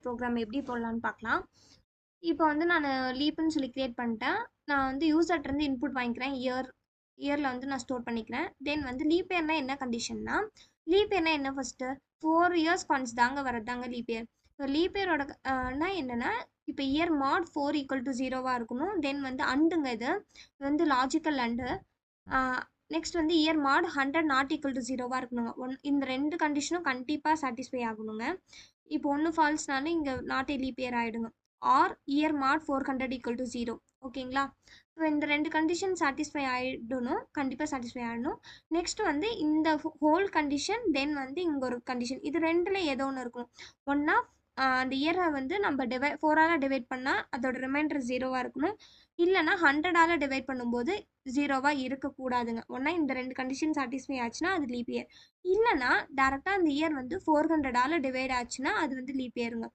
Program எப்படி போடலான்னு பார்க்கலாம். இப்போ வந்து நான் லீப்னு சொல்லி கிரியேட் பண்ணிட்டேன். நான் வந்து யூசர்ட்டருந்து இன்புட் வாங்கிக்கிறேன். இயரில் வந்து நான் ஸ்டோர் பண்ணிக்கிறேன். தென் வந்து லீப் இயர்னா என்ன கண்டிஷன்னா, லீப் இயர்னா என்ன ஃபஸ்ட்டு 4 இயர்ஸ் ஒன்ஸ் தாங்க வரதாங்க லீப் இயர். இப்போ லீப் இயரோட என்னென்னா, இப்போ இயர் மாட் 4 ஈக்குவல் டு 0வாக இருக்கணும். தென் வந்து அண்டுங்க இது வந்து லாஜிக்கல் அண்டு. நெக்ஸ்ட் வந்து year mod 100 not equal to 0வாக இருக்கணுங்க. இந்த 2 கண்டிஷனும் கண்டிப்பாக சாட்டிஸ்ஃபை ஆகணுங்க. இப்போ ஒன்று ஃபால்ஸ்னாலும் இங்கே நாட் ஏ லீப் இயர் ஆகிடுங்க. Or year mod 400 equal to 0. ஓகேங்களா? இப்போ இந்த 2 கண்டிஷன் சாட்டிஸ்ஃபை ஆகிடணும். கண்டிப்பாக சாட்டிஸ்ஃபை ஆகிடணும். நெக்ஸ்ட் வந்து இந்த ஹோல் கண்டிஷன் தென் வந்து இங்கே ஒரு கண்டிஷன். இது ரெண்டில் ஏதோ ஒன்று இருக்கணும். ஒன்றா அந்த இயரை வந்து நம்ம 4ஆல் டிவைட் பண்ணால் அதோட ரிமைண்டர் 0வாக இருக்கணும். இல்லைனா 100ஆல் டிவைட் பண்ணும்போது 0வாக இருக்கக்கூடாதுங்க. ஒன்றா இந்த 2 கண்டிஷன் சாட்டிஸ்ஃபை ஆச்சுன்னா அது லீப் இயர். இல்லைனா டேரெக்டாக அந்த இயர் வந்து 400ஆல் டிவைட் ஆச்சுன்னா அது வந்து லீப் இயருங்க.